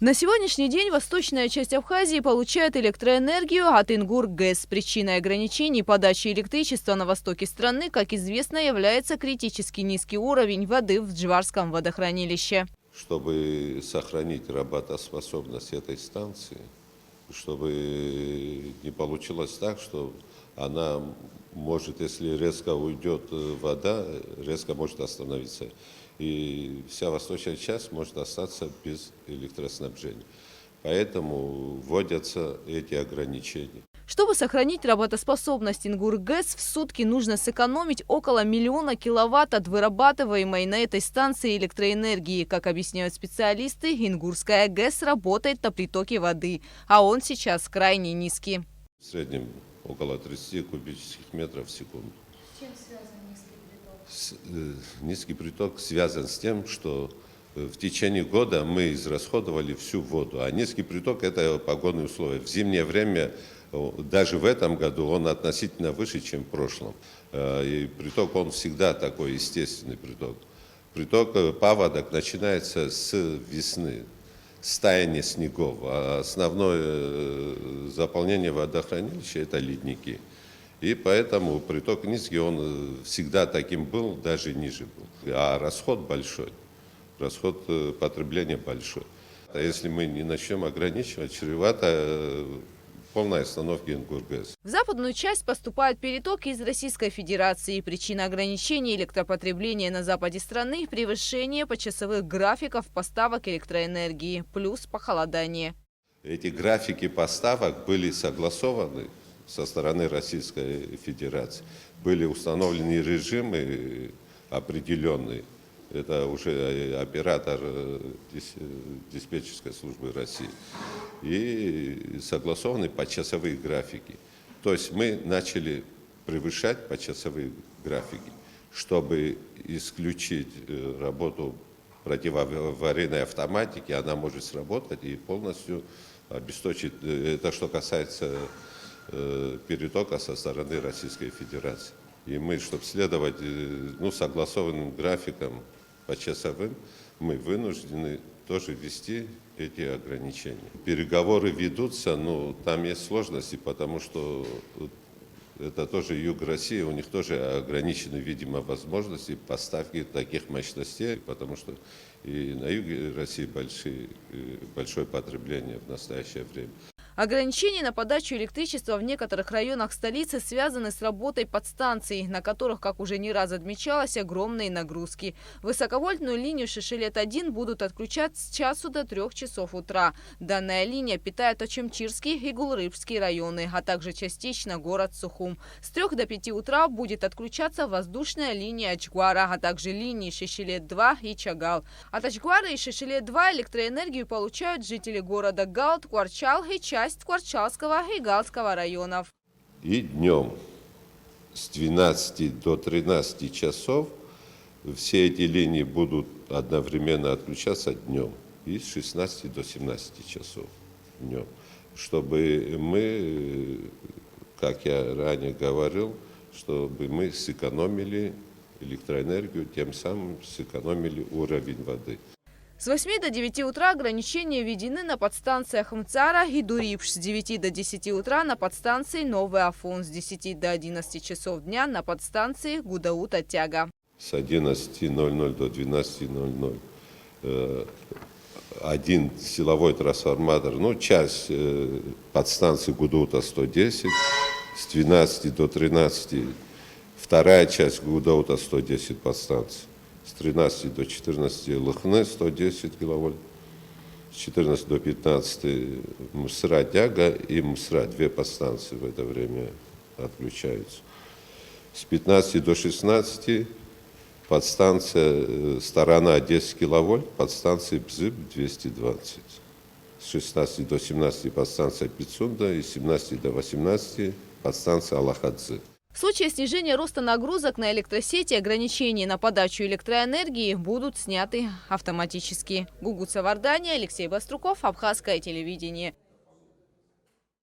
На сегодняшний день восточная часть Абхазии получает электроэнергию от Ингургэс. Причиной ограничений подачи электричества на востоке страны, как известно, является критически низкий уровень воды в Джварском водохранилище. Чтобы сохранить работоспособность этой станции, чтобы не получилось так, что она может, если резко уйдет вода, резко может остановиться. И вся восточная часть может остаться без электроснабжения. Поэтому вводятся эти ограничения. Чтобы сохранить работоспособность Ингургэс, в сутки нужно сэкономить около 1 миллиона киловатт от вырабатываемой на этой станции электроэнергии. Как объясняют специалисты, Ингурская ГЭС работает на притоке воды, а он сейчас крайне низкий. В среднем около 30 кубических метров в секунду. С чем связан низкий приток? Низкий приток связан с тем, что в течение года мы израсходовали всю воду, а низкий приток – это погодные условия. В зимнее время, даже в этом году, он относительно выше, чем в прошлом. И приток, он всегда такой естественный приток. Приток, паводок начинается с весны, с таяния снегов. А основное заполнение водохранилища – это ледники. И поэтому приток низкий, он всегда таким был, даже ниже был. А расход большой, расход потребления большой. А если мы не начнем ограничивать, чревато полной остановки Ингургэс. В западную часть поступают перетоки из Российской Федерации. Причина ограничения электропотребления на западе страны – превышение почасовых графиков поставок электроэнергии, плюс похолодание. Эти графики поставок были согласованы со стороны Российской Федерации. Были установлены режимы определенные. Это уже оператор диспетчерской службы России. И согласованы почасовые графики. То есть мы начали превышать почасовые графики, чтобы исключить работу противоаварийной автоматики. Она может сработать и полностью обесточить. Это что касается перетока со стороны Российской Федерации. И мы, чтобы следовать согласованным графикам почасовым, мы вынуждены тоже ввести эти ограничения. Переговоры ведутся, но там есть сложности, потому что это тоже юг России, у них тоже ограничены, видимо, возможности поставки таких мощностей, потому что и на юге России большое потребление в настоящее время. Ограничения на подачу электричества в некоторых районах столицы связаны с работой подстанций, на которых, как уже не раз отмечалось, огромные нагрузки. Высоковольтную линию Шишелет-1 будут отключать с часу до 3 часов утра. Данная линия питает Очемчирский и Гулрыбский районы, а также частично город Сухум. С 3 до 5 утра будет отключаться воздушная линия Ачгуара, а также линии Шишелет-2 и Чагал. От Ачгуара и Шишелет-2 электроэнергию получают жители города Галт, Кварчал и часть Кварчалского и Галского районов. И днем с 12 до 13 часов все эти линии будут одновременно отключаться днем. И с 16 до 17 часов днем. Чтобы мы, как я ранее говорил, чтобы мы сэкономили электроэнергию, тем самым сэкономили уровень воды. С 8 до 9 утра ограничения введены на подстанциях Мцара и Дурипш, с 9 до 10 утра на подстанции Новый Афон, с 10 до 11 часов дня на подстанции Гудаут-Атяга. С 11:00 до 12:00 один силовой трансформатор, часть подстанции Гудаута-110, с 12 до 13 вторая часть Гудаута-110 подстанции. С 13 до 14 Лыхны 110 киловольт, с 14 до 15 Мсра-Тяга и Мсра, 2 подстанции в это время отключаются. С 15 до 16 подстанция Сторона 10 киловольт, подстанция Бзыб 220. С 16 до 17 подстанция Пицунда и с 17 до 18 подстанция Алахадзе. В случае снижения роста нагрузок на электросети ограничения на подачу электроэнергии будут сняты автоматически. Гугут Савардания, Алексей Баструков, Абхазское телевидение.